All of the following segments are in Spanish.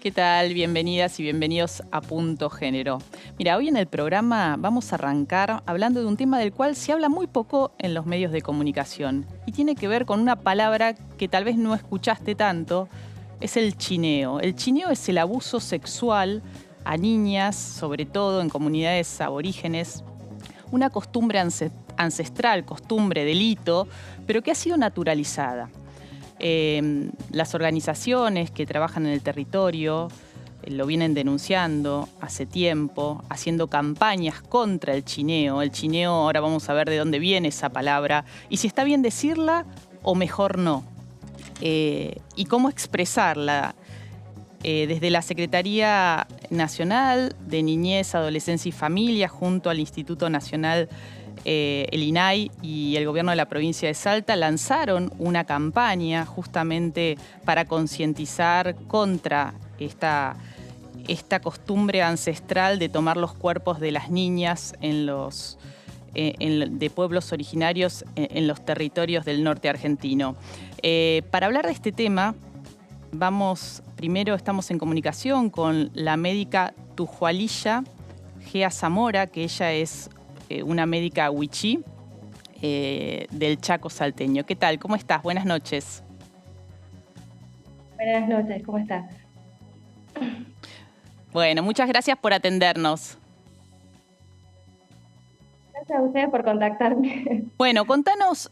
¿Qué tal? Bienvenidas y bienvenidos a Punto Género. Mira, hoy en el programa vamos a arrancar hablando de un tema del cual se habla muy poco en los medios de comunicación y tiene que ver con una palabra que tal vez no escuchaste tanto, es el chineo. El chineo es el abuso sexual a niñas, sobre todo en comunidades aborígenes, una costumbre ancestral, costumbre, delito, pero que ha sido naturalizada. Las organizaciones que trabajan en el territorio lo vienen denunciando hace tiempo, haciendo campañas contra el chineo. El chineo, ahora vamos a ver de dónde viene esa palabra y si está bien decirla o mejor no. Y cómo expresarla. Desde la Secretaría Nacional de Niñez, Adolescencia y Familia, junto al Instituto Nacional, el INAI y el gobierno de la provincia de Salta lanzaron una campaña justamente para concientizar contra esta costumbre ancestral de tomar los cuerpos de las niñas de pueblos originarios en los territorios del norte argentino. Para hablar de este tema, primero estamos en comunicación con la médica Tujualilla Gea Zamora, que ella es una médica huichí del Chaco salteño. ¿Qué tal? ¿Cómo estás? Buenas noches. Buenas noches, ¿cómo estás? Bueno, muchas gracias por atendernos. Gracias a ustedes por contactarme. Bueno, contanos,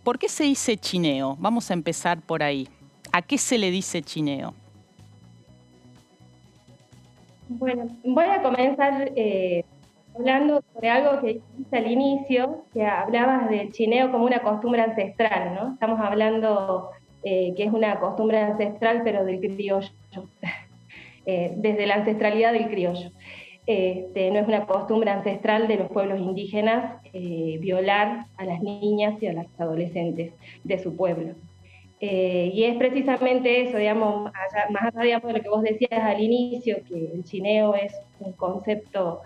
¿por qué se dice chineo? Vamos a empezar por ahí. ¿A qué se le dice chineo? Bueno, voy a comenzar hablando sobre algo que dijiste al inicio, que hablabas del chineo como una costumbre ancestral, ¿no? Estamos hablando que es una costumbre ancestral, pero del criollo, desde la ancestralidad del criollo. No es una costumbre ancestral de los pueblos indígenas violar a las niñas y a las adolescentes de su pueblo. Y es precisamente eso, digamos, más allá de lo que vos decías al inicio, que el chineo es un concepto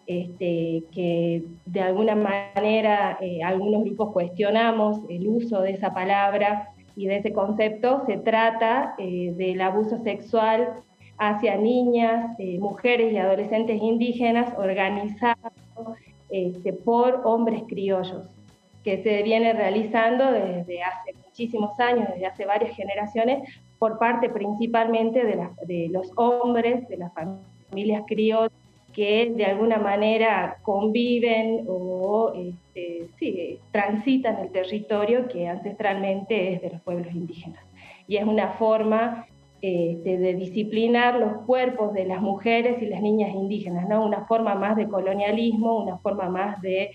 que de alguna manera algunos grupos cuestionamos el uso de esa palabra y de ese concepto. Se trata del abuso sexual hacia niñas, mujeres y adolescentes indígenas organizados por hombres criollos, que se viene realizando desde hace muchísimos años, desde hace varias generaciones, por parte principalmente de los hombres, de las familias criollas, que de alguna manera conviven o transitan el territorio que ancestralmente es de los pueblos indígenas. Y es una forma de disciplinar los cuerpos de las mujeres y las niñas indígenas, ¿no? Una forma más de colonialismo, una forma más de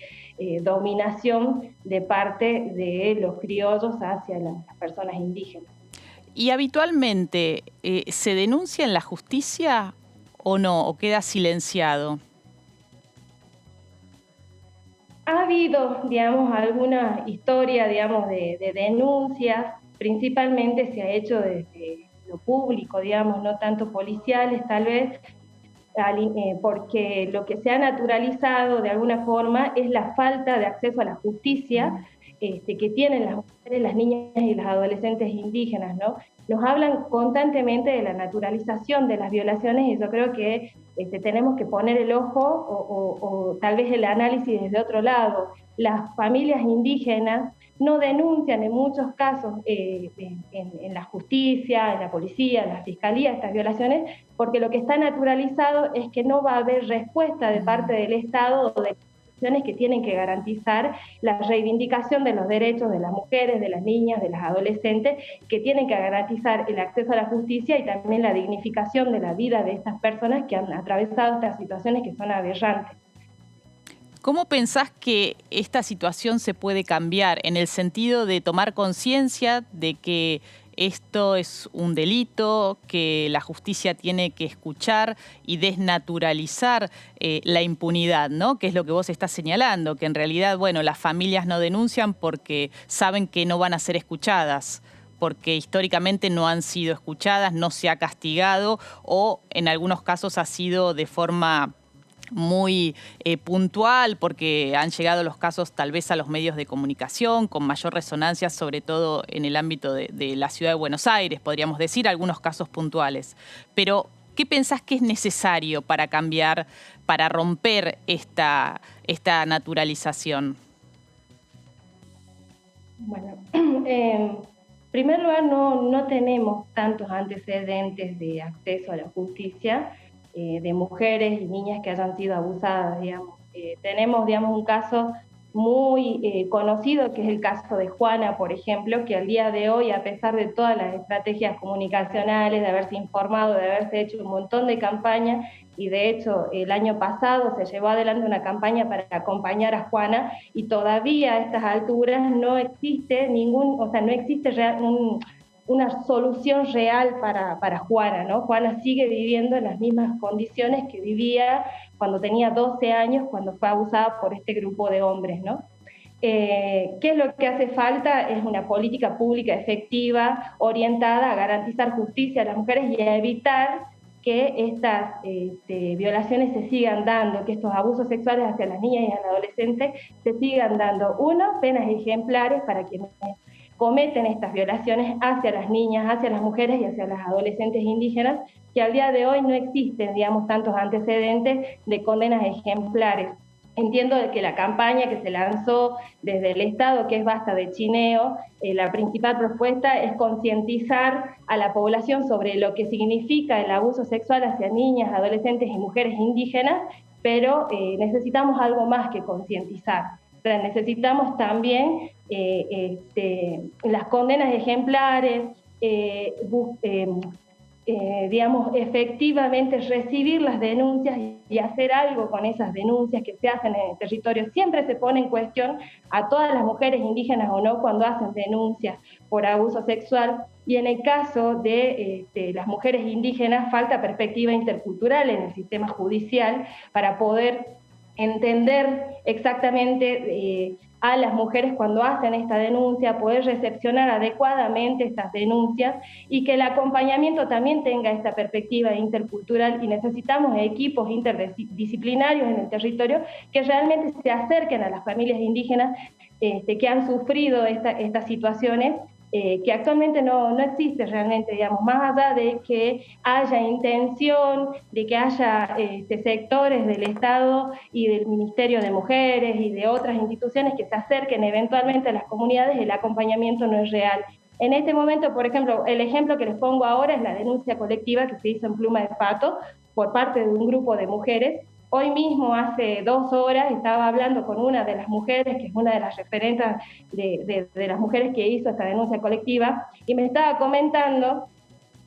dominación de parte de los criollos hacia las personas indígenas. ¿Y habitualmente se denuncia en la justicia o no, o queda silenciado? Ha habido, digamos, alguna historia, digamos, de denuncias, principalmente se ha hecho desde lo público, digamos, no tanto policiales tal vez, porque lo que se ha naturalizado de alguna forma es la falta de acceso a la justicia que tienen las mujeres, las niñas y las adolescentes indígenas, ¿no? Nos hablan constantemente de la naturalización de las violaciones y yo creo que tenemos que poner el ojo o tal vez el análisis desde otro lado. Las familias indígenas no denuncian en muchos casos en la justicia, en la policía, en la fiscalía estas violaciones, porque lo que está naturalizado es que no va a haber respuesta de parte del Estado o de instituciones que tienen que garantizar la reivindicación de los derechos de las mujeres, de las niñas, de las adolescentes, que tienen que garantizar el acceso a la justicia y también la dignificación de la vida de estas personas que han atravesado estas situaciones que son aberrantes. ¿Cómo pensás que esta situación se puede cambiar en el sentido de tomar conciencia de que esto es un delito, que la justicia tiene que escuchar y desnaturalizar la impunidad, ¿no? Que es lo que vos estás señalando, que en realidad, bueno, las familias no denuncian porque saben que no van a ser escuchadas, porque históricamente no han sido escuchadas, no se ha castigado o en algunos casos ha sido de forma muy puntual, porque han llegado los casos tal vez a los medios de comunicación con mayor resonancia, sobre todo en el ámbito de la ciudad de Buenos Aires, podríamos decir, algunos casos puntuales. Pero, ¿qué pensás que es necesario para cambiar, para romper esta naturalización? Bueno, en primer lugar, no tenemos tantos antecedentes de acceso a la justicia de mujeres y niñas que hayan sido abusadas, digamos. Tenemos, digamos, un caso muy conocido, que es el caso de Juana, por ejemplo, que al día de hoy, a pesar de todas las estrategias comunicacionales, de haberse informado, de haberse hecho un montón de campañas, y de hecho el año pasado se llevó adelante una campaña para acompañar a Juana, y todavía a estas alturas no existe no existe una solución real para Juana, ¿no? Juana sigue viviendo en las mismas condiciones que vivía cuando tenía 12 años, cuando fue abusada por este grupo de hombres, ¿no? ¿Qué es lo que hace falta? Es una política pública efectiva, orientada a garantizar justicia a las mujeres y a evitar que estas violaciones se sigan dando, que estos abusos sexuales hacia las niñas y a los adolescentes se sigan dando. Uno, penas ejemplares para quienes cometen estas violaciones hacia las niñas, hacia las mujeres y hacia las adolescentes indígenas, que al día de hoy no existen, digamos, tantos antecedentes de condenas ejemplares. Entiendo que la campaña que se lanzó desde el Estado, que es Basta de Chineo, la principal propuesta es concientizar a la población sobre lo que significa el abuso sexual hacia niñas, adolescentes y mujeres indígenas, pero necesitamos algo más que concientizar. O sea, necesitamos también las condenas ejemplares, digamos, efectivamente recibir las denuncias y hacer algo con esas denuncias que se hacen en el territorio. Siempre se pone en cuestión a todas las mujeres indígenas o no cuando hacen denuncias por abuso sexual, y en el caso de las mujeres indígenas falta perspectiva intercultural en el sistema judicial para poder entender exactamente a las mujeres cuando hacen esta denuncia, poder recepcionar adecuadamente estas denuncias y que el acompañamiento también tenga esta perspectiva intercultural, y necesitamos equipos interdisciplinarios en el territorio que realmente se acerquen a las familias indígenas que han sufrido estas situaciones, que actualmente no existe realmente, digamos, más allá de que haya intención, de que haya sectores del Estado y del Ministerio de Mujeres y de otras instituciones que se acerquen eventualmente a las comunidades, el acompañamiento no es real. En este momento, por ejemplo, el ejemplo que les pongo ahora es la denuncia colectiva que se hizo en Pluma de Pato por parte de un grupo de mujeres. Hoy mismo, hace 2 horas, estaba hablando con una de las mujeres, que es una de las referentes de las mujeres que hizo esta denuncia colectiva, y me estaba comentando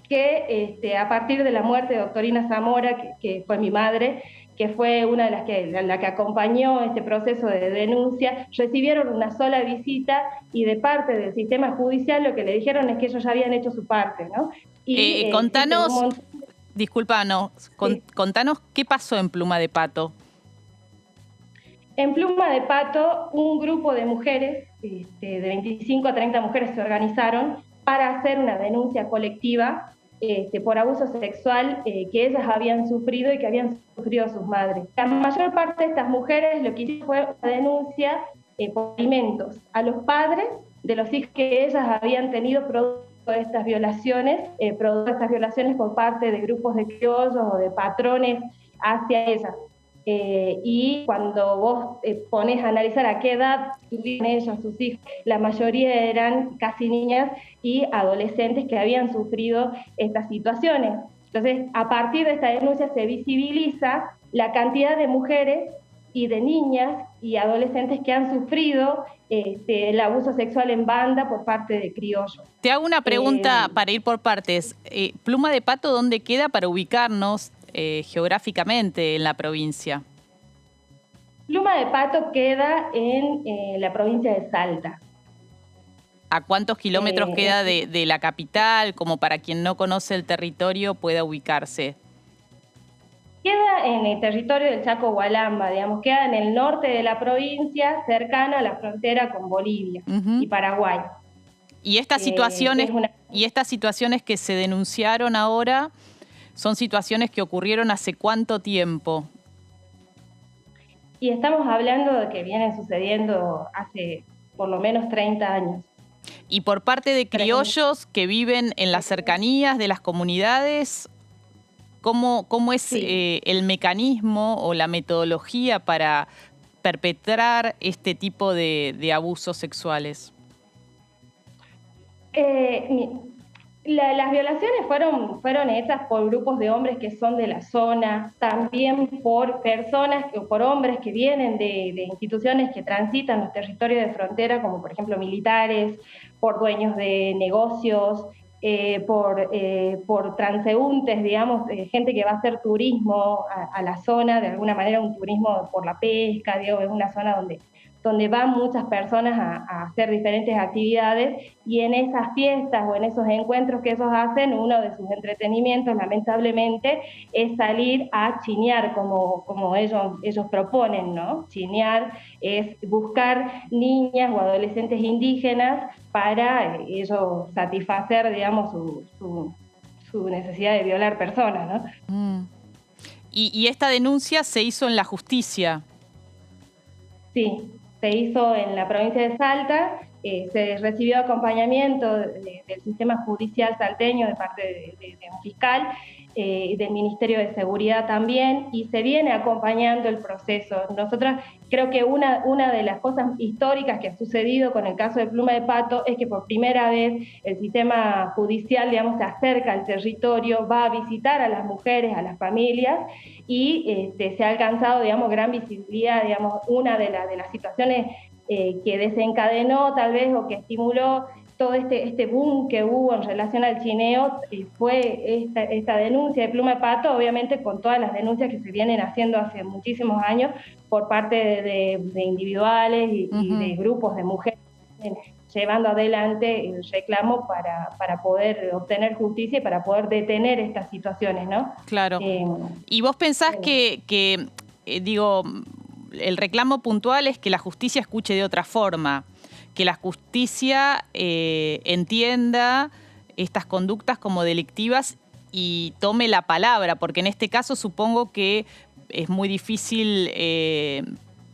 que a partir de la muerte de doctorina Zamora, que fue mi madre, que fue una de la que acompañó este proceso de denuncia, recibieron una sola visita, y de parte del sistema judicial lo que le dijeron es que ellos ya habían hecho su parte, ¿no? Y contanos... Disculpanos, sí. Contanos qué pasó en Pluma de Pato. En Pluma de Pato, un grupo de mujeres, de 25 a 30 mujeres, se organizaron para hacer una denuncia colectiva por abuso sexual que ellas habían sufrido y que habían sufrido sus madres. La mayor parte de estas mujeres lo que hicieron fue una denuncia por alimentos a los padres de los hijos que ellas habían tenido producto de estas violaciones, por parte de grupos de criollos o de patrones hacia ellas. Y cuando vos pones a analizar a qué edad tuvieron ellas, sus hijos, la mayoría eran casi niñas y adolescentes que habían sufrido estas situaciones. Entonces, a partir de esta denuncia se visibiliza la cantidad de mujeres y de niñas y adolescentes que han sufrido el abuso sexual en banda por parte de criollos. Te hago una pregunta para ir por partes. Pluma de Pato, ¿dónde queda para ubicarnos geográficamente en la provincia? Pluma de Pato queda en la provincia de Salta. ¿A cuántos kilómetros queda de la capital, como para quien no conoce el territorio pueda ubicarse? Queda en el territorio del Chaco Hualamba, digamos, queda en el norte de la provincia, cercana a la frontera con Bolivia y Paraguay. Y estas situaciones que se denunciaron ahora, ¿son situaciones que ocurrieron hace cuánto tiempo? y estamos hablando de que vienen sucediendo hace por lo menos 30 años. Y por parte de criollos que viven en las cercanías de las comunidades, ¿cómo es Sí. el mecanismo o la metodología para perpetrar este tipo de abusos sexuales? Las violaciones fueron hechas por grupos de hombres que son de la zona, también por personas, por hombres que vienen de instituciones que transitan los territorios de frontera, como por ejemplo militares, por dueños de negocios, por transeúntes, digamos, gente que va a hacer turismo a la zona, de alguna manera un turismo por la pesca, digo, es una zona donde van muchas personas a hacer diferentes actividades, y en esas fiestas o en esos encuentros que ellos hacen, uno de sus entretenimientos, lamentablemente, es salir a chinear, como ellos proponen, ¿no? Chinear es buscar niñas o adolescentes indígenas para ellos satisfacer, digamos, su necesidad de violar personas, ¿no? Y esta denuncia se hizo en la justicia. Sí, se hizo en la provincia de Salta, se recibió acompañamiento del sistema judicial salteño de parte de un fiscal, del Ministerio de Seguridad también, y se viene acompañando el proceso. Nosotras creo que una de las cosas históricas que ha sucedido con el caso de Pluma de Pato es que por primera vez el sistema judicial, digamos, se acerca al territorio, va a visitar a las mujeres, a las familias, y se ha alcanzado, digamos, gran visibilidad. Digamos, una de las situaciones que desencadenó tal vez o que estimuló todo este boom que hubo en relación al chineo fue esta denuncia de Pluma de Pato, obviamente con todas las denuncias que se vienen haciendo hace muchísimos años por parte de individuales y de grupos de mujeres llevando adelante el reclamo para poder obtener justicia y para poder detener estas situaciones, ¿no? Claro. ¿Y vos pensás que digo, el reclamo puntual es que la justicia escuche de otra forma, que la justicia entienda estas conductas como delictivas y tome la palabra? Porque en este caso supongo que es muy difícil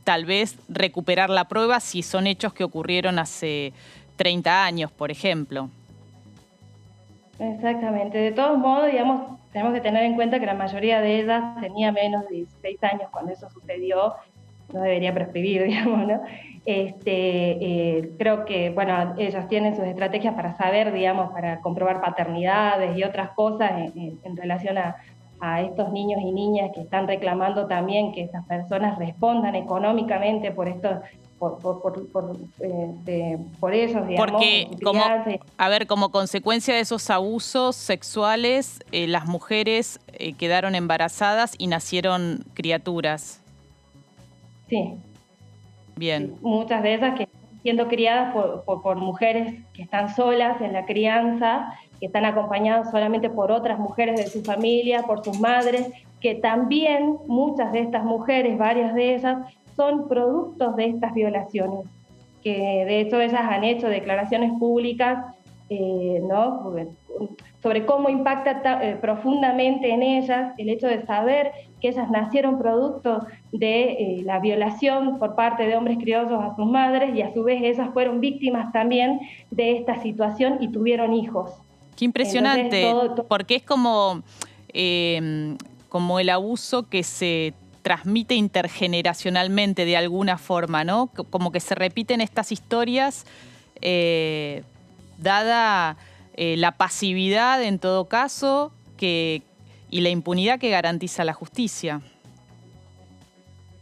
tal vez recuperar la prueba si son hechos que ocurrieron hace 30 años, por ejemplo. Exactamente. De todos modos, digamos, tenemos que tener en cuenta que la mayoría de ellas tenía menos de 16 años cuando eso sucedió, no debería prescribir, digamos, ¿no? Creo que, bueno, ellos tienen sus estrategias para saber, digamos, para comprobar paternidades y otras cosas en relación a estos niños y niñas que están reclamando también que estas personas respondan económicamente por esto, por ellos, digamos. Porque, como consecuencia de esos abusos sexuales, las mujeres quedaron embarazadas y nacieron criaturas. Sí. Bien. Sí, muchas de ellas que están siendo criadas por mujeres que están solas en la crianza, que están acompañadas solamente por otras mujeres de su familia, por sus madres, que también muchas de estas mujeres, varias de ellas, son productos de estas violaciones, que de hecho ellas han hecho declaraciones públicas, ¿no?, sobre cómo impacta profundamente en ellas el hecho de saber que ellas nacieron producto de la violación por parte de hombres criollos a sus madres, y a su vez ellas fueron víctimas también de esta situación y tuvieron hijos. Qué impresionante. Entonces, porque es como el abuso que se transmite intergeneracionalmente de alguna forma, ¿no? Como que se repiten estas historias, dada la pasividad en todo caso y la impunidad que garantiza la justicia.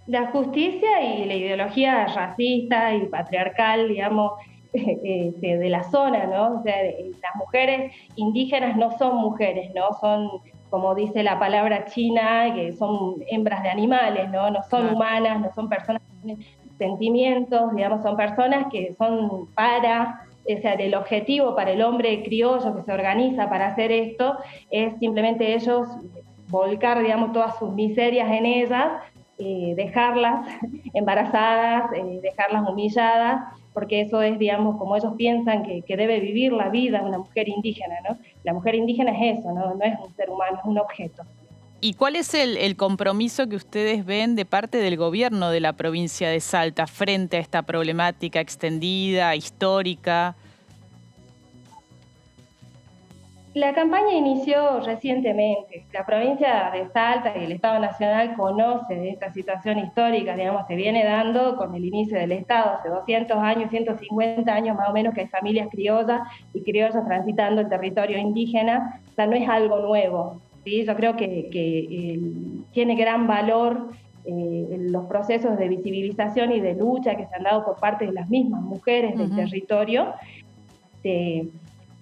La justicia y la ideología racista y patriarcal, digamos, de la zona, ¿no? O sea, las mujeres indígenas no son mujeres, ¿no? Son, como dice la palabra china, que son hembras de animales, ¿no? No son humanas, no son personas que tienen sentimientos, digamos, son personas que son o sea, el objetivo para el hombre criollo que se organiza para hacer esto es simplemente ellos volcar, digamos, todas sus miserias en ellas, dejarlas embarazadas, dejarlas humilladas, porque eso es, digamos, como ellos piensan que debe vivir la vida una mujer indígena, ¿no? La mujer indígena es eso, ¿no? No es un ser humano, es un objeto. ¿Y cuál es el compromiso que ustedes ven de parte del gobierno de la provincia de Salta frente a esta problemática extendida, histórica? La campaña inició recientemente. La provincia de Salta y el Estado Nacional conoce de esta situación histórica, digamos, se viene dando con el inicio del Estado, hace 200 años, 150 años más o menos que hay familias criollas y criollos transitando el territorio indígena, o sea, no es algo nuevo, ¿sí? Yo creo que tiene gran valor los procesos de visibilización y de lucha que se han dado por parte de las mismas mujeres del territorio,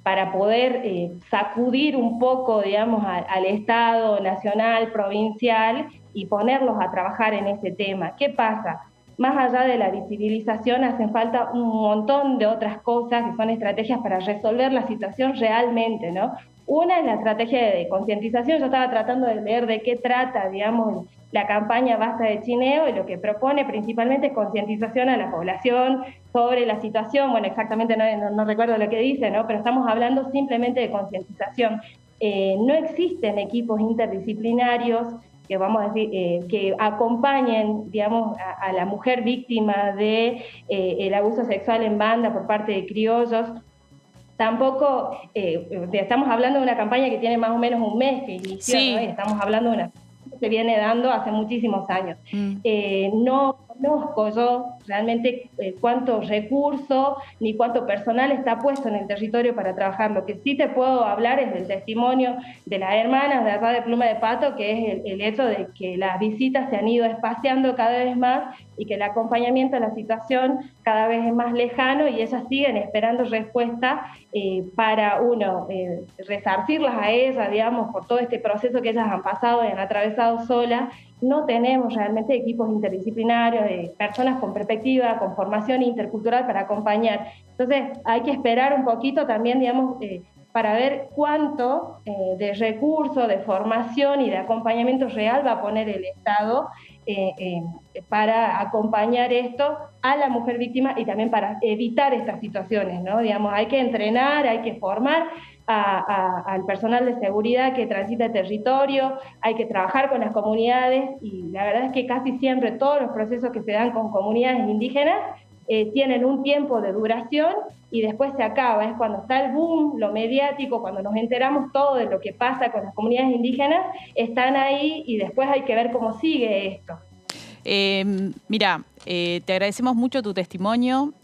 para poder sacudir un poco, digamos, al Estado nacional, provincial, y ponerlos a trabajar en ese tema. ¿Qué pasa? Más allá de la visibilización, hacen falta un montón de otras cosas que son estrategias para resolver la situación realmente, ¿no? Una es la estrategia de concientización. Yo estaba tratando de leer de qué trata, digamos, la campaña Basta de Chineo, y lo que propone principalmente es concientización a la población sobre la situación. Bueno, exactamente no recuerdo lo que dice, ¿no? Pero estamos hablando simplemente de concientización. No existen equipos interdisciplinarios que vamos a decir, que acompañen, digamos, a la mujer víctima de el abuso sexual en banda por parte de criollos. Tampoco, estamos hablando de una campaña que tiene más o menos un mes que inició, sí, ¿no? Y estamos hablando de una que se viene dando hace muchísimos años. No conozco yo realmente cuánto recurso ni cuánto personal está puesto en el territorio para trabajar. Lo que sí te puedo hablar es del testimonio de las hermanas de allá de Pluma de Pato, que es el hecho de que las visitas se han ido espaciando cada vez más y que el acompañamiento a la situación cada vez es más lejano, y ellas siguen esperando respuesta para resarcirlas a ellas, digamos, por todo este proceso que ellas han pasado y han atravesado solas. No tenemos realmente equipos interdisciplinarios, de personas con perspectiva, con formación intercultural para acompañar. Entonces hay que esperar un poquito también, digamos, para ver cuánto de recursos, de formación y de acompañamiento real va a poner el Estado para acompañar esto a la mujer víctima y también para evitar estas situaciones, ¿no? Digamos, hay que entrenar, hay que formar al personal de seguridad que transita el territorio, hay que trabajar con las comunidades, y la verdad es que casi siempre todos los procesos que se dan con comunidades indígenas tienen un tiempo de duración y después se acaba. Es cuando está el boom, lo mediático, cuando nos enteramos todo de lo que pasa con las comunidades indígenas, están ahí y después hay que ver cómo sigue esto. Mira, te agradecemos mucho tu testimonio.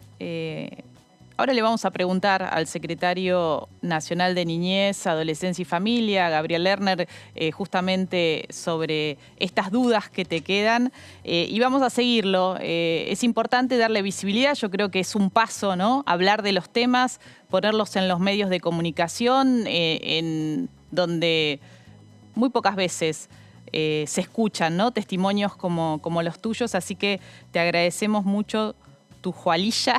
Ahora le vamos a preguntar al secretario nacional de Niñez, Adolescencia y Familia, Gabriel Lerner, justamente sobre estas dudas que te quedan, y vamos a seguirlo. Es importante darle visibilidad, yo creo que es un paso, ¿no? Hablar de los temas, ponerlos en los medios de comunicación, en donde muy pocas veces se escuchan, ¿no? Testimonios como los tuyos, así que te agradecemos mucho tu Jualilla,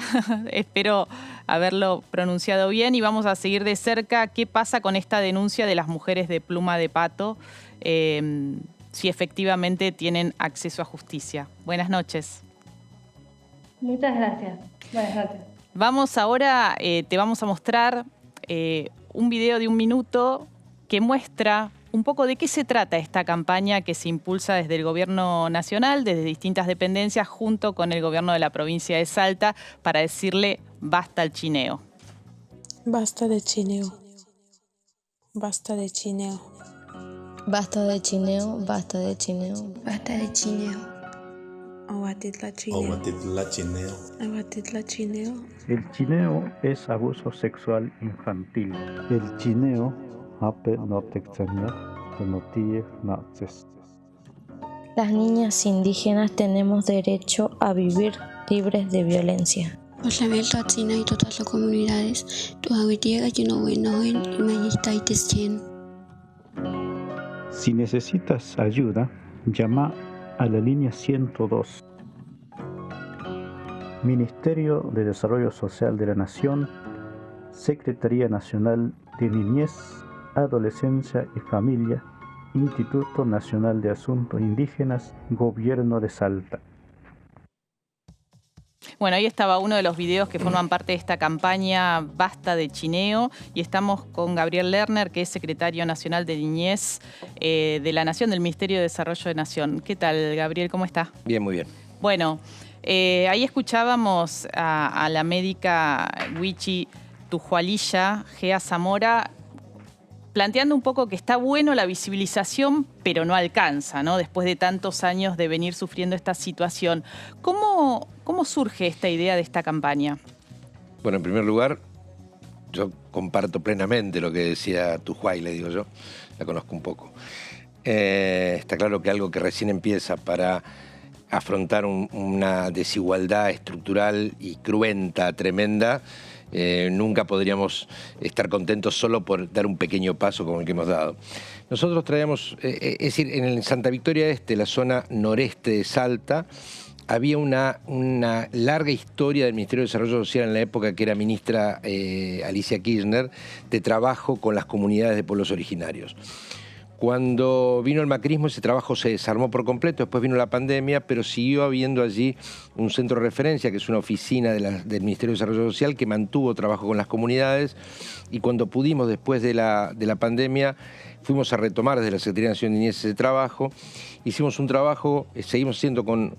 espero haberlo pronunciado bien, y vamos a seguir de cerca qué pasa con esta denuncia de las mujeres de Pluma de Pato, si efectivamente tienen acceso a justicia. Buenas noches. Muchas gracias. Buenas noches. Vamos ahora, te vamos a mostrar un video de 1 minuto que muestra un poco de qué se trata esta campaña que se impulsa desde el Gobierno Nacional, desde distintas dependencias, junto con el Gobierno de la provincia de Salta, para decirle basta al chineo. Basta de chineo. Basta de chineo. Basta de chineo, basta de chineo. Basta de chineo. Awatitla chineo. Awatitla chineo. Awatitla chineo. El chineo es abuso sexual infantil. El chineo Las niñas indígenas tenemos derecho a vivir libres de violencia. Parlamento China y todas las comunidades, Si necesitas ayuda, llama a la línea 102. Ministerio de Desarrollo Social de la Nación, Secretaría Nacional de Niñez, Adolescencia y Familia, Instituto Nacional de Asuntos Indígenas, Gobierno de Salta. Bueno, ahí estaba uno de los videos que forman parte de esta campaña Basta de Chineo, y estamos con Gabriel Lerner, que es secretario nacional de Niñez de la Nación, del Ministerio de Desarrollo de Nación. ¿Qué tal, Gabriel? ¿Cómo está? Bien, muy bien. Bueno, ahí escuchábamos a la médica Wichi Tujualilla, Gea Zamora, planteando un poco que está bueno la visibilización, pero no alcanza, ¿no? Después de tantos años de venir sufriendo esta situación. ¿Cómo surge esta idea de esta campaña? Bueno, en primer lugar, yo comparto plenamente lo que decía Tujuay, le digo yo, la conozco un poco. Está claro que algo que recién empieza para afrontar una desigualdad estructural y cruenta, tremenda, nunca podríamos estar contentos solo por dar un pequeño paso como el que hemos dado. Nosotros traíamos, es decir, en Santa Victoria Este, la zona noreste de Salta, había una larga historia del Ministerio de Desarrollo Social en la época que era ministra Alicia Kirchner, de trabajo con las comunidades de pueblos originarios. Cuando vino el macrismo, ese trabajo se desarmó por completo, después vino la pandemia, pero siguió habiendo allí un centro de referencia, que es una oficina del Ministerio de Desarrollo Social, que mantuvo trabajo con las comunidades, y cuando pudimos, después de la pandemia, fuimos a retomar desde la Secretaría Nacional de Niñez ese trabajo. Hicimos un trabajo, seguimos haciendo con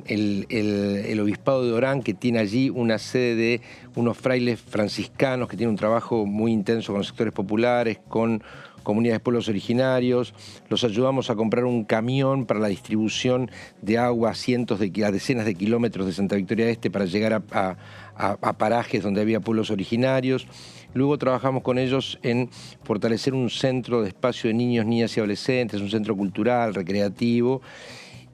el Obispado de Orán, que tiene allí una sede de unos frailes franciscanos que tienen un trabajo muy intenso con los sectores populares, con comunidades de pueblos originarios. Los ayudamos a comprar un camión para la distribución de agua a decenas de kilómetros de Santa Victoria Este para llegar a parajes donde había pueblos originarios. Luego trabajamos con ellos en fortalecer un centro de espacio de niños, niñas y adolescentes, un centro cultural, recreativo.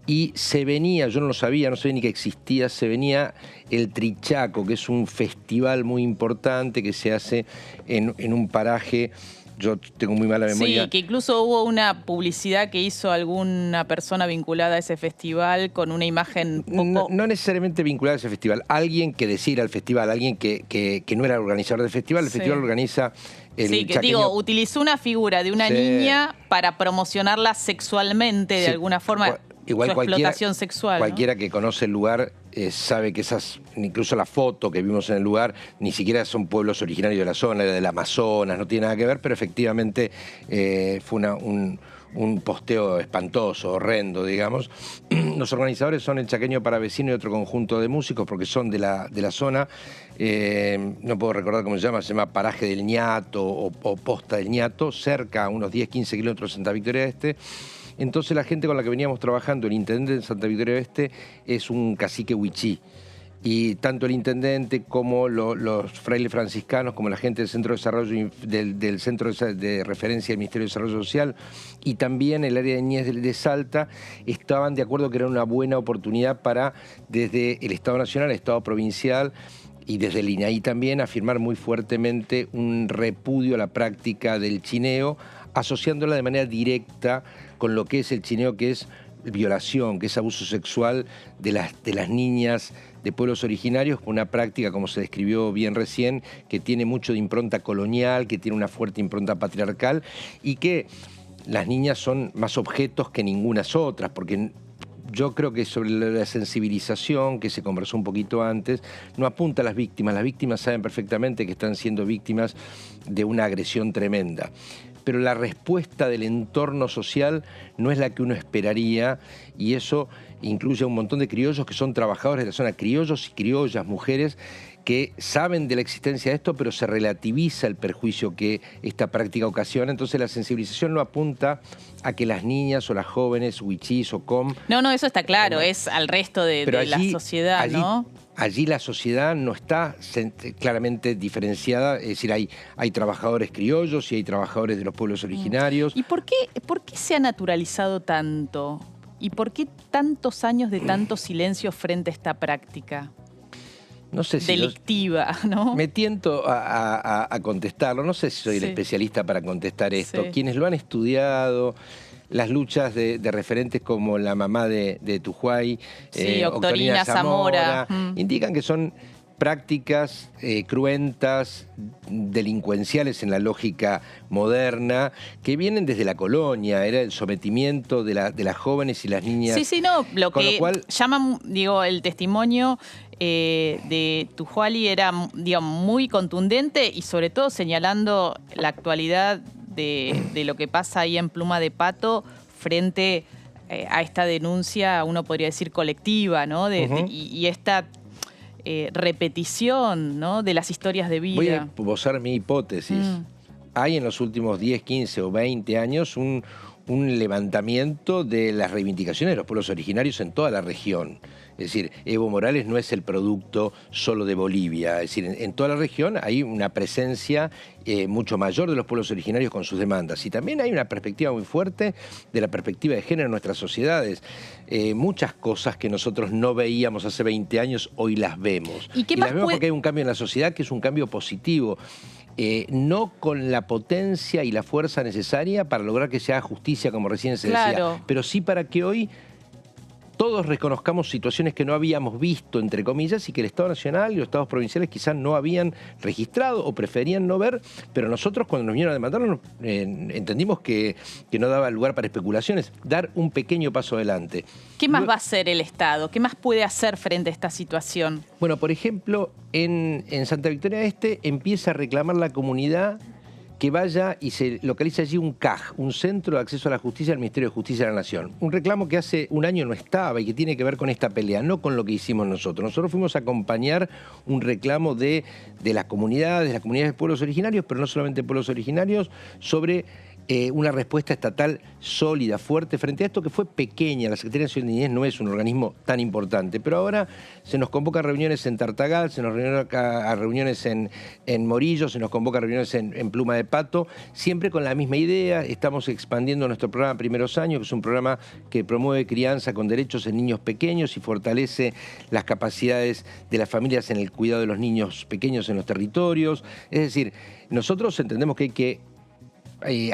Y se venía, yo no lo sabía, no sabía ni que existía, se venía el Trichaco, que es un festival muy importante que se hace en un paraje. Yo tengo muy mala memoria. Sí, que incluso hubo una publicidad que hizo alguna persona vinculada a ese festival con una imagen poco... No necesariamente vinculada a ese festival. Alguien que decía ir al festival, alguien que no era el organizador del festival. El festival organiza el que chaqueño. digo, utilizó una figura de una niña para promocionarla sexualmente de alguna forma. Igual su explotación sexual. Cualquiera, ¿no? que conoce el lugar sabe que incluso la foto que vimos en el lugar, ni siquiera son pueblos originarios de la zona, del Amazonas, no tiene nada que ver, pero efectivamente fue un posteo espantoso, horrendo, digamos. Los organizadores son el Chaqueño Paravecino y otro conjunto de músicos, porque son de la zona. No puedo recordar cómo se llama Paraje del Ñato o Posta del Ñato, cerca, a unos 10-15 kilómetros de Santa Victoria Este. Entonces la gente con la que veníamos trabajando, el intendente de Santa Victoria Este es un cacique wichí. Y tanto el intendente como los frailes franciscanos, como la gente del Centro de Desarrollo, del Centro de Referencia del Ministerio de Desarrollo Social, y también el área de niñez de Salta, estaban de acuerdo que era una buena oportunidad para, desde el Estado Nacional, el Estado Provincial, y desde el INAI también, afirmar muy fuertemente un repudio a la práctica del chineo, asociándola de manera directa con lo que es el chineo, que es violación, que es abuso sexual de las niñas de pueblos originarios, con una práctica, como se describió bien recién, que tiene mucho de impronta colonial, que tiene una fuerte impronta patriarcal, y que las niñas son más objetos que ningunas otras, porque yo creo que sobre la sensibilización, que se conversó un poquito antes, no apunta a las víctimas. Las víctimas saben perfectamente que están siendo víctimas de una agresión tremenda. Pero la respuesta del entorno social no es la que uno esperaría, y eso incluye a un montón de criollos que son trabajadores de la zona, criollos y criollas, mujeres, que saben de la existencia de esto, pero se relativiza el perjuicio que esta práctica ocasiona. Entonces la sensibilización no apunta a que las niñas o las jóvenes, wichís o com... No, eso está claro, es al resto de la sociedad, ¿no? Allí la sociedad no está claramente diferenciada, es decir, hay trabajadores criollos y hay trabajadores de los pueblos originarios. ¿Y por qué se ha naturalizado tanto? ¿Y por qué tantos años de tanto silencio frente a esta práctica? No sé si delictiva, ¿no? Me tiento a contestarlo, no sé si soy el especialista para contestar esto. Quienes lo han estudiado, las luchas de referentes como la mamá de Tujuay, Octorina Zamora, indican que son prácticas cruentas, delincuenciales en la lógica moderna, que vienen desde la colonia, era el sometimiento de las jóvenes y las niñas. Sí, no, lo Con que lo cual, llama, el testimonio de Tujuali era, muy contundente y sobre todo señalando la actualidad de lo que pasa ahí en Pluma de Pato frente a esta denuncia, uno podría decir colectiva, ¿no? Y esta repetición, ¿no?, de las historias de vida. voy a esbozar mi hipótesis. Hay en los últimos 10, 15 o 20 años un levantamiento de las reivindicaciones de los pueblos originarios en toda la región. Es decir, Evo Morales no es el producto solo de Bolivia. Es decir, en toda la región hay una presencia mucho mayor de los pueblos originarios con sus demandas. Y también hay una perspectiva muy fuerte de la perspectiva de género en nuestras sociedades. Muchas cosas que nosotros no veíamos hace 20 años, hoy las vemos. Y las vemos porque hay un cambio en la sociedad que es un cambio positivo. No con la potencia y la fuerza necesaria para lograr que se haga justicia, como recién se decía, pero sí para que hoy todos reconozcamos situaciones que no habíamos visto, entre comillas, y que el Estado Nacional y los Estados provinciales quizás no habían registrado o preferían no ver, pero nosotros cuando nos vinieron a demandarnos entendimos que no daba lugar para especulaciones, dar un pequeño paso adelante. ¿Qué más va a hacer el Estado? ¿Qué más puede hacer frente a esta situación? Bueno, por ejemplo, en Santa Victoria Este empieza a reclamar la comunidad que vaya y se localice allí un CAJ, un Centro de Acceso a la Justicia del Ministerio de Justicia de la Nación. Un reclamo que hace un año no estaba y que tiene que ver con esta pelea, no con lo que hicimos nosotros. Nosotros fuimos a acompañar un reclamo de las comunidades de pueblos originarios, pero no solamente pueblos originarios, sobre una respuesta estatal sólida, fuerte, frente a esto que fue pequeña. La Secretaría Nacional de Niñez no es un organismo tan importante, pero ahora se nos convoca a reuniones en Tartagal, se nos convoca a reuniones en Morillo, se nos convoca a reuniones en Pluma de Pato, siempre con la misma idea. Estamos expandiendo nuestro programa Primeros Años, que es un programa que promueve crianza con derechos en niños pequeños y fortalece las capacidades de las familias en el cuidado de los niños pequeños en los territorios. Es decir, nosotros entendemos que hay que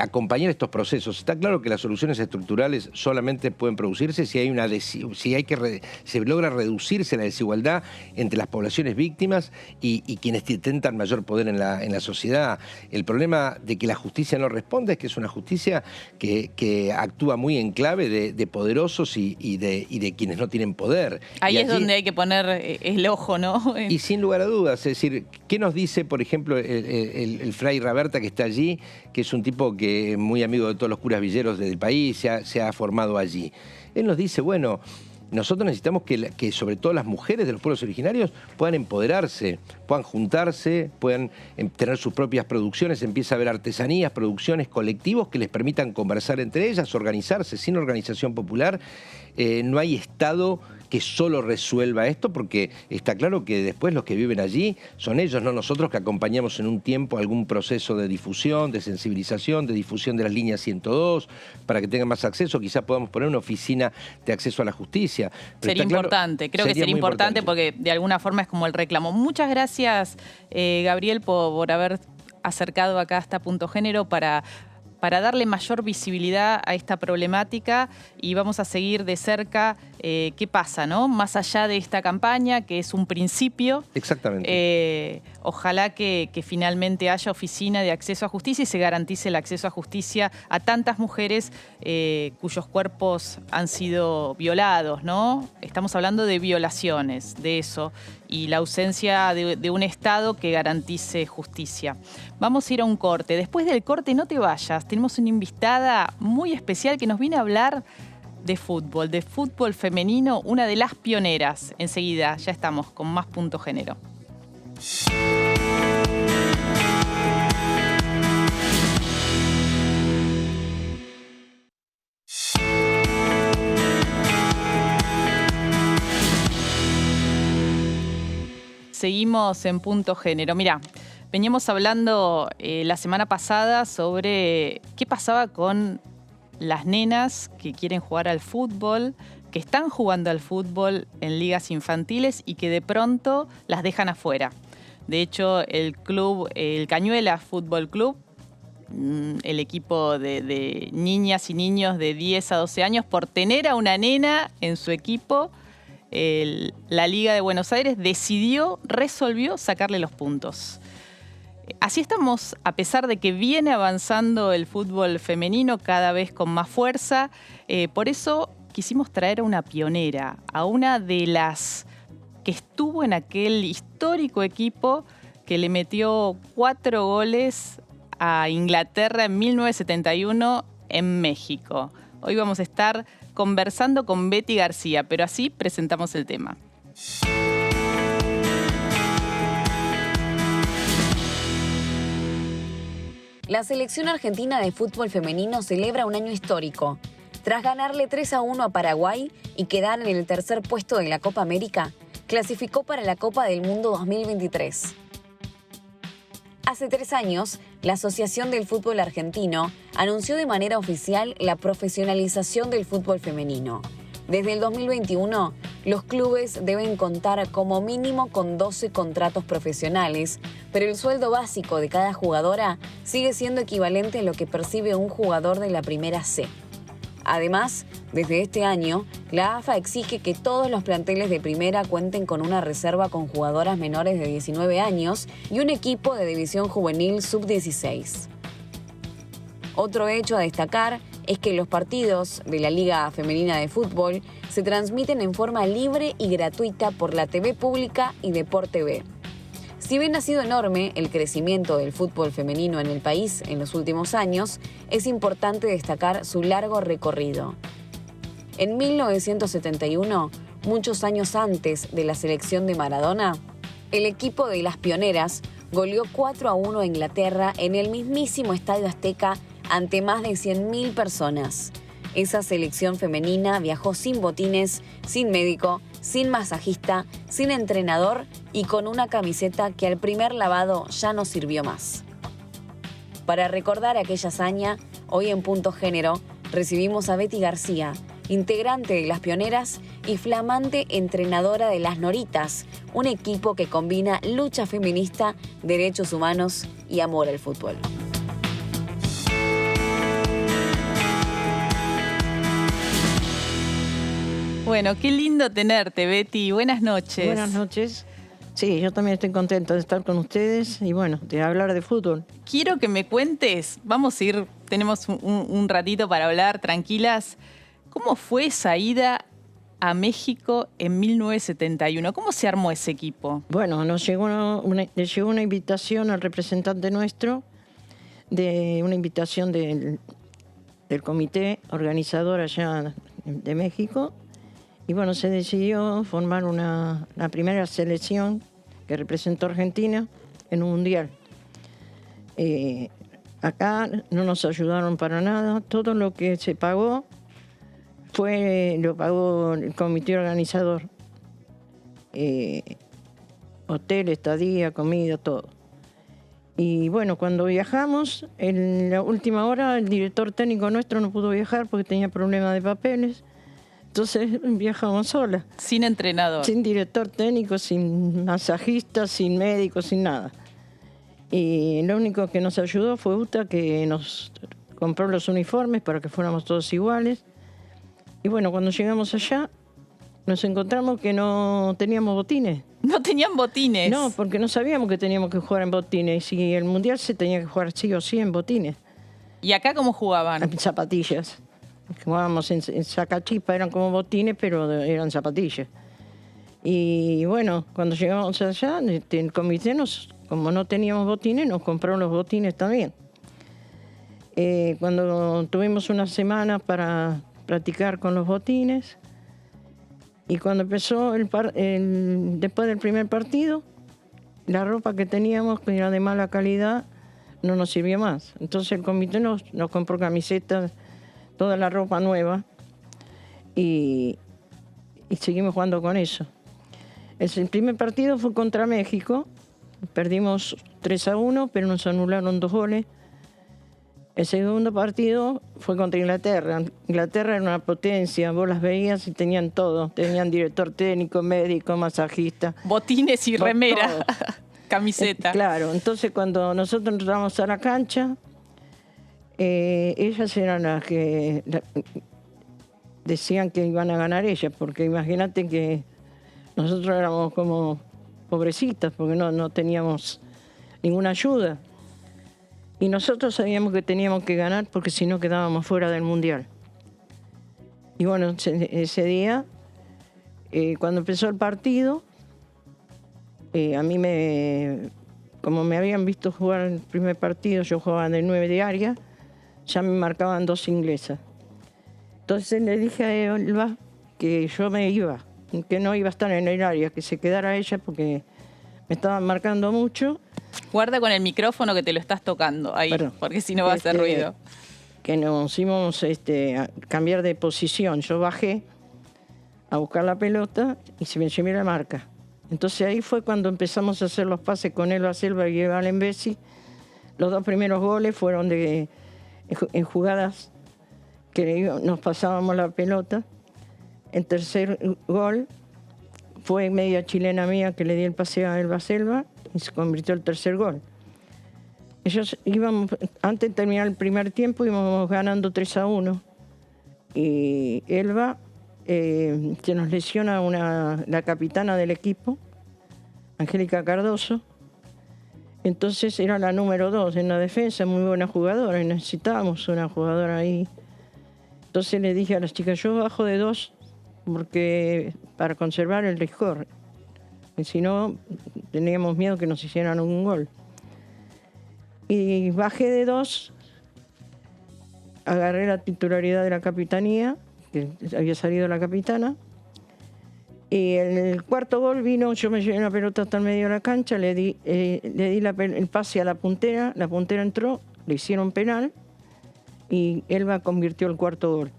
acompañar estos procesos. Está claro que las soluciones estructurales solamente pueden producirse si se logra reducirse la desigualdad entre las poblaciones víctimas y quienes intentan mayor poder en la sociedad. El problema de que la justicia no responde es que es una justicia que actúa muy en clave de poderosos y de quienes no tienen poder. Ahí es donde hay que poner el ojo, ¿no? Y sin lugar a dudas, es decir, ¿qué nos dice, por ejemplo, el fray Raberta que está allí, que es un tipo que es muy amigo de todos los curas villeros del país, se ha formado allí? Él nos dice, bueno, nosotros necesitamos que sobre todo las mujeres de los pueblos originarios puedan empoderarse, puedan juntarse, puedan tener sus propias producciones, empieza a haber artesanías, producciones, colectivos que les permitan conversar entre ellas, organizarse. Sin organización popular no hay Estado que solo resuelva esto, porque está claro que después los que viven allí son ellos, no nosotros, que acompañamos en un tiempo algún proceso de difusión, de sensibilización, de difusión de las líneas 102, para que tengan más acceso. Quizás podamos poner una oficina de acceso a la justicia. Pero sería importante, creo que sería importante porque de alguna forma es como el reclamo. Muchas gracias, Gabriel, por haber acercado acá hasta Punto Género para darle mayor visibilidad a esta problemática, y vamos a seguir de cerca qué pasa, ¿no? Más allá de esta campaña, que es un principio. Exactamente. Ojalá que finalmente haya oficina de acceso a justicia y se garantice el acceso a justicia a tantas mujeres cuyos cuerpos han sido violados, ¿no? Estamos hablando de violaciones, de eso, y la ausencia de un Estado que garantice justicia. Vamos a ir a un corte. Después del corte, no te vayas, tenemos una invitada muy especial que nos viene a hablar de fútbol femenino, una de las pioneras. Enseguida ya estamos con más Punto Género. Seguimos en Punto Género. Mirá, veníamos hablando la semana pasada sobre qué pasaba con las nenas que quieren jugar al fútbol, que están jugando al fútbol en ligas infantiles y que de pronto las dejan afuera. De hecho, el Cañuela Fútbol Club, el equipo de niñas y niños de 10 a 12 años, por tener a una nena en su equipo, la Liga de Buenos Aires resolvió sacarle los puntos. Así estamos, a pesar de que viene avanzando el fútbol femenino cada vez con más fuerza. Por eso quisimos traer a una pionera, a una de las que estuvo en aquel histórico equipo que le metió 4 goles a Inglaterra en 1971 en México. Hoy vamos a estar conversando con Betty García, pero así presentamos el tema. La selección argentina de fútbol femenino celebra un año histórico. Tras ganarle 3-1 a Paraguay y quedar en el tercer puesto de la Copa América, clasificó para la Copa del Mundo 2023. Hace 3 años, la Asociación del Fútbol Argentino anunció de manera oficial la profesionalización del fútbol femenino. Desde el 2021, los clubes deben contar como mínimo con 12 contratos profesionales, pero el sueldo básico de cada jugadora sigue siendo equivalente a lo que percibe un jugador de la Primera C. Además, desde este año, la AFA exige que todos los planteles de primera cuenten con una reserva con jugadoras menores de 19 años y un equipo de división juvenil sub-16. Otro hecho a destacar es que los partidos de la Liga Femenina de Fútbol se transmiten en forma libre y gratuita por la TV pública y Deport TV. Si bien ha sido enorme el crecimiento del fútbol femenino en el país en los últimos años, es importante destacar su largo recorrido. En 1971, muchos años antes de la selección de Maradona, el equipo de las pioneras goleó 4-1 a Inglaterra en el mismísimo Estadio Azteca ante más de 100.000 personas. Esa selección femenina viajó sin botines, sin médico, sin masajista, sin entrenador y con una camiseta que al primer lavado ya no sirvió más. Para recordar aquella hazaña, hoy en Punto Género recibimos a Betty García, integrante de las pioneras y flamante entrenadora de las Noritas, un equipo que combina lucha feminista, derechos humanos y amor al fútbol. Bueno, qué lindo tenerte, Betty. Buenas noches. Buenas noches. Sí, yo también estoy contenta de estar con ustedes y bueno, de hablar de fútbol. Quiero que me cuentes, vamos a ir, tenemos un ratito para hablar, tranquilas. ¿Cómo fue esa ida a México en 1971? ¿Cómo se armó ese equipo? Bueno, le llegó una invitación al representante nuestro, una invitación del comité organizador allá de México. Y bueno, se decidió formar la primera selección que representó a Argentina en un mundial. Acá no nos ayudaron para nada. Todo lo que se pagó lo pagó el comité organizador. Hotel, estadía, comida, todo. Y bueno, cuando viajamos, en la última hora el director técnico nuestro no pudo viajar porque tenía problemas de papeles. Entonces viajamos sola. Sin entrenador. Sin director técnico, sin masajista, sin médico, sin nada. Y lo único que nos ayudó fue UTA, que nos compró los uniformes para que fuéramos todos iguales. Y bueno, cuando llegamos allá, nos encontramos que no teníamos botines. ¿No tenían botines? No, porque no sabíamos que teníamos que jugar en botines. Y el mundial se tenía que jugar sí o sí en botines. ¿Y acá cómo jugaban? En zapatillas. Jugábamos en sacachispa, eran como botines, pero eran zapatillas. Y bueno, cuando llegamos allá, el comité, como no teníamos botines, nos compró los botines también. Cuando tuvimos una semana para practicar con los botines, y cuando empezó después del primer partido, la ropa que teníamos, que era de mala calidad, no nos sirvió más. Entonces el comité nos compró camisetas, toda la ropa nueva y seguimos jugando con eso. El primer partido fue contra México, perdimos 3-1, pero nos anularon 2 goles. El segundo partido fue contra Inglaterra. Inglaterra era una potencia, vos las veías y tenían todo. Tenían director técnico, médico, masajista. Botines y remera, camiseta. Claro, entonces cuando nosotros entramos a la cancha, ellas eran las que decían que iban a ganar ellas, porque imagínate que Nosotros éramos como pobrecitas porque no teníamos ninguna ayuda. Y nosotros sabíamos que teníamos que ganar porque si no quedábamos fuera del Mundial. Y bueno, ese día, cuando empezó el partido, a mí como me habían visto jugar el primer partido, yo jugaba de 9 diaria, ya me marcaban 2 inglesas. Entonces le dije a Elba que yo me iba, que no iba a estar en el área, que se quedara ella porque me estaban marcando mucho. Guarda con el micrófono que te lo estás tocando ahí, Perdón. porque si no va a hacer ruido. Que nos íbamos a cambiar de posición. Yo bajé a buscar la pelota y se me llevé la marca. Entonces ahí fue cuando empezamos a hacer los pases con Elba Selva y Eva Lembesi. Los 2 primeros goles fueron en jugadas que nos pasábamos la pelota. El tercer gol fue media chilena mía que le di el pase a Elba Selva y se convirtió el tercer gol. Ellos íbamos, antes de terminar el primer tiempo, íbamos ganando 3-1. Y Elba se nos lesiona la capitana del equipo, Angélica Cardoso. Entonces era la número 2 en la defensa, muy buena jugadora, y necesitábamos una jugadora ahí. Entonces le dije a las chicas, yo bajo de 2 porque para conservar el rigor. Y si no, teníamos miedo que nos hicieran un gol. Y bajé de 2, agarré la titularidad de la capitanía, que había salido la capitana, y el cuarto gol vino, yo me llevé la pelota hasta el medio de la cancha, le di el pase a la puntera entró, le hicieron penal, y Elba convirtió el cuarto gol.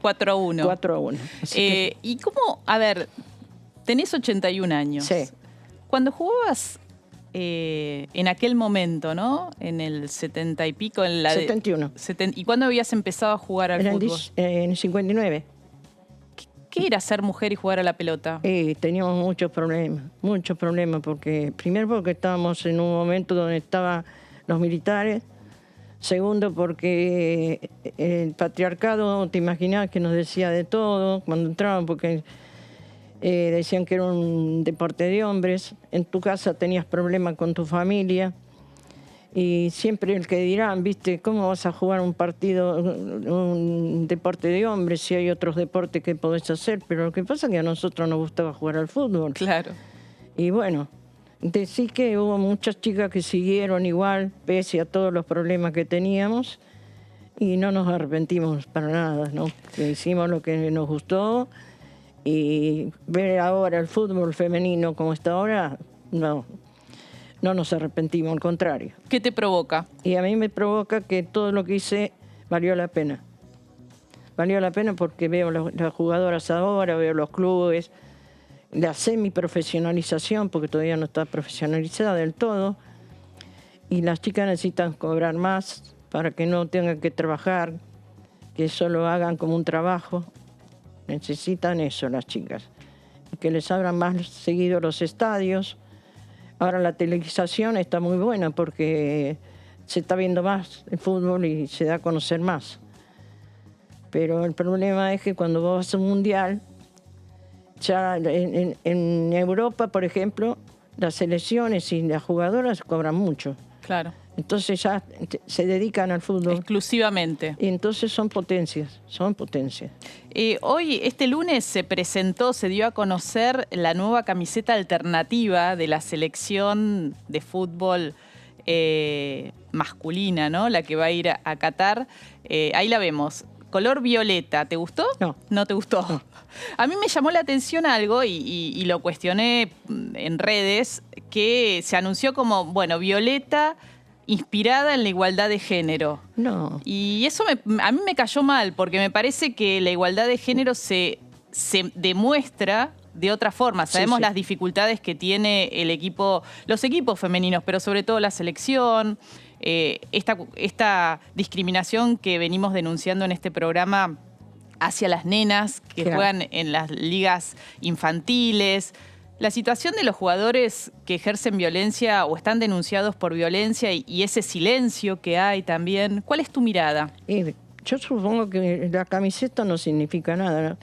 4-1. 4-1. ¿Y cómo, a ver, tenés 81 años? Sí. Cuando jugabas en aquel momento, ¿no? En el 70 y pico, en la 71. ¿Y cuándo habías empezado a jugar al fútbol? En el 59. ¿Qué era ser mujer y jugar a la pelota? Teníamos muchos problemas, porque primero porque estábamos en un momento donde estaban los militares, segundo porque el patriarcado, te imaginás que nos decía de todo cuando entraban, porque decían que era un deporte de hombres, en tu casa tenías problemas con tu familia, y siempre el que dirán, ¿viste? ¿Cómo vas a jugar un partido, un deporte de hombres si hay otros deportes que podés hacer? Pero lo que pasa es que a nosotros nos gustaba jugar al fútbol. Claro. Y bueno, sí que hubo muchas chicas que siguieron igual, pese a todos los problemas que teníamos, y no nos arrepentimos para nada, ¿no? Que hicimos lo que nos gustó, y ver ahora el fútbol femenino como está ahora, no nos arrepentimos, al contrario. ¿Qué te provoca? Y a mí me provoca que todo lo que hice valió la pena. Valió la pena porque veo las jugadoras ahora, veo los clubes, la semiprofesionalización, porque todavía no está profesionalizada del todo, y las chicas necesitan cobrar más para que no tengan que trabajar, que eso lo hagan como un trabajo. Necesitan eso las chicas, que les abran más seguido los estadios. Ahora la televisación está muy buena porque se está viendo más el fútbol y se da a conocer más. Pero el problema es que cuando vos vas a un mundial, ya en Europa, por ejemplo, las selecciones y las jugadoras cobran mucho. Claro. Entonces ya se dedican al fútbol. Exclusivamente. Y entonces son potencias. Hoy, este lunes, se dio a conocer la nueva camiseta alternativa de la selección de fútbol masculina, ¿no? La que va a ir a Qatar. Ahí la vemos. Color violeta. ¿Te gustó? No. ¿No te gustó? No. A mí me llamó la atención algo y lo cuestioné en redes, que se anunció como, bueno, violeta inspirada en la igualdad de género. No. Y eso a mí me cayó mal, porque me parece que la igualdad de género se demuestra de otra forma. Sabemos las dificultades que tiene los equipos femeninos, pero sobre todo la selección, esta discriminación que venimos denunciando en este programa hacia las nenas que juegan en las ligas infantiles. La situación de los jugadores que ejercen violencia o están denunciados por violencia y ese silencio que hay también. ¿Cuál es tu mirada? Yo supongo que la camiseta no significa nada, ¿no?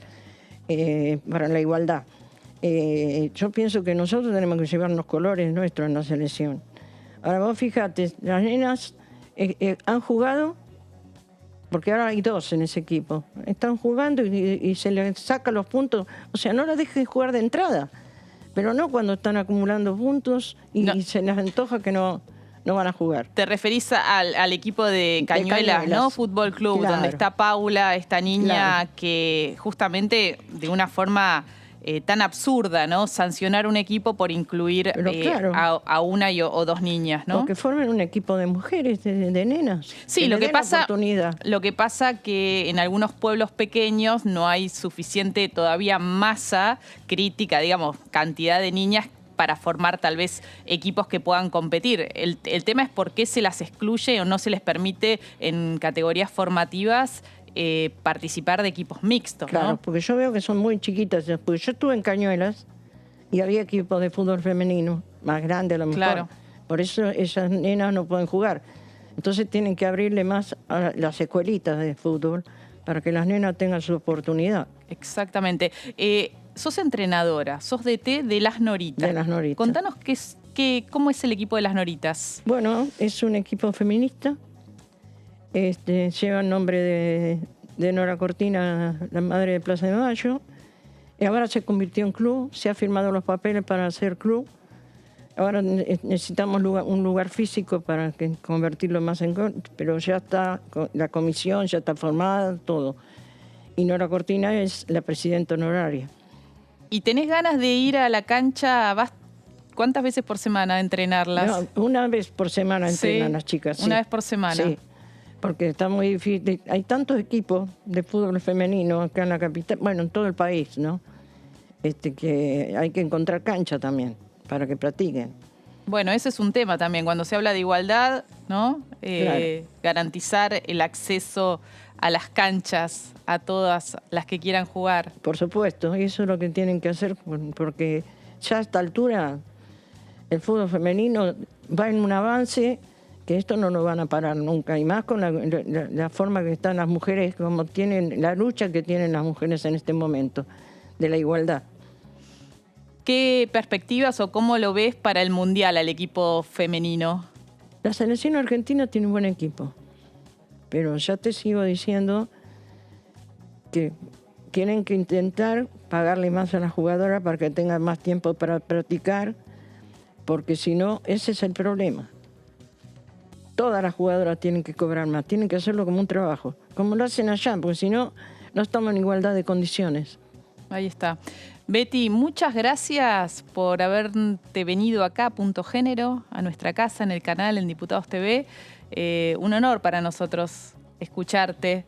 Para la igualdad. yo pienso que nosotros tenemos que llevar los colores nuestros en la selección. Ahora vos fíjate, las nenas han jugado, porque ahora hay 2 en ese equipo, están jugando y se les saca los puntos, o sea, no las dejen jugar de entrada, pero no cuando están acumulando puntos y se les antoja que no van a jugar. Te referís al equipo de Cañuelas, ¿no? Fútbol Club, claro, donde está Paula, esta niña que justamente de una forma tan absurda, ¿no? Sancionar un equipo por incluir a una o 2 niñas, ¿no? Porque formen un equipo de mujeres, de nenas. Sí, lo que pasa que en algunos pueblos pequeños no hay suficiente todavía masa crítica, digamos, cantidad de niñas para formar tal vez equipos que puedan competir. El tema es por qué se las excluye o no se les permite en categorías formativas participar de equipos mixtos, ¿no? Claro, porque yo veo que son muy chiquitas. Porque yo estuve en Cañuelas y había equipos de fútbol femenino, más grandes a lo mejor. Claro. Por eso esas nenas no pueden jugar. Entonces tienen que abrirle más a las escuelitas de fútbol para que las nenas tengan su oportunidad. Exactamente. Sos entrenadora, sos DT de Las Noritas. De Las Noritas. Contanos cómo es el equipo de Las Noritas. Bueno, es un equipo feminista. Lleva el nombre de Nora Cortina, la madre de Plaza de Mayo. Y ahora se convirtió en club, se han firmado los papeles para ser club. Ahora necesitamos un lugar físico para convertirlo más en... Pero ya está, la comisión ya está formada, todo. Y Nora Cortina es la presidenta honoraria. ¿Y tenés ganas de ir a la cancha? ¿Cuántas veces por semana a entrenarlas? No, una vez por semana entrenan las chicas. Una vez por semana. Sí, porque está muy difícil. Hay tantos equipos de fútbol femenino acá en la capital, bueno, en todo el país, ¿no? Que hay que encontrar cancha también para que practiquen. Bueno, ese es un tema también, cuando se habla de igualdad, ¿no? Claro. Garantizar el acceso a las canchas a todas las que quieran jugar. Por supuesto, y eso es lo que tienen que hacer, porque ya a esta altura el fútbol femenino va en un avance que esto no lo van a parar nunca, y más con la forma que están las mujeres, como tienen la lucha que tienen las mujeres en este momento de la igualdad. ¿Qué perspectivas o cómo lo ves para el Mundial al equipo femenino? La selección argentina tiene un buen equipo, pero ya te sigo diciendo que tienen que intentar pagarle más a las jugadoras para que tengan más tiempo para practicar, porque si no, ese es el problema. Todas las jugadoras tienen que cobrar más, tienen que hacerlo como un trabajo, como lo hacen allá, porque si no, no estamos en igualdad de condiciones. Ahí está. Betty, muchas gracias por haberte venido acá a Punto Género, a nuestra casa, en el canal, en Diputados TV. Un honor para nosotros escucharte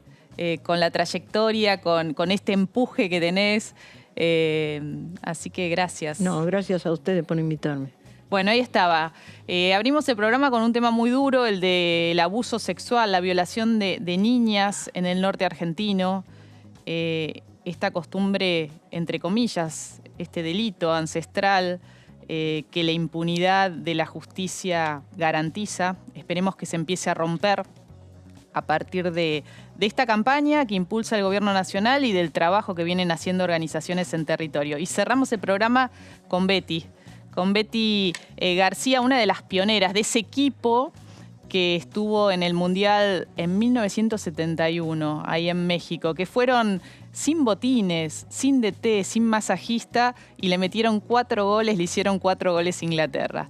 con la trayectoria, con este empuje que tenés. Así que gracias. No, gracias a ustedes por invitarme. Bueno, ahí estaba. Abrimos el programa con un tema muy duro, el del abuso sexual, la violación de niñas en el norte argentino. Esta costumbre, entre comillas, este delito ancestral que la impunidad de la justicia garantiza. Esperemos que se empiece a romper a partir de esta campaña que impulsa el Gobierno Nacional y del trabajo que vienen haciendo organizaciones en territorio. Y cerramos el programa con Betty García, una de las pioneras de ese equipo que estuvo en el Mundial en 1971, ahí en México, que fueron sin botines, sin DT, sin masajista, y le metieron 4 goles, le hicieron 4 goles a Inglaterra.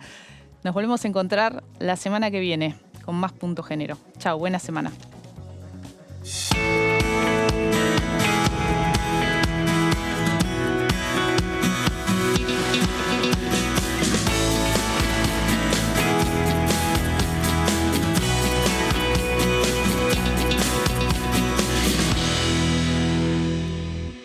Nos volvemos a encontrar la semana que viene con más Punto Género. Chao, buena semana.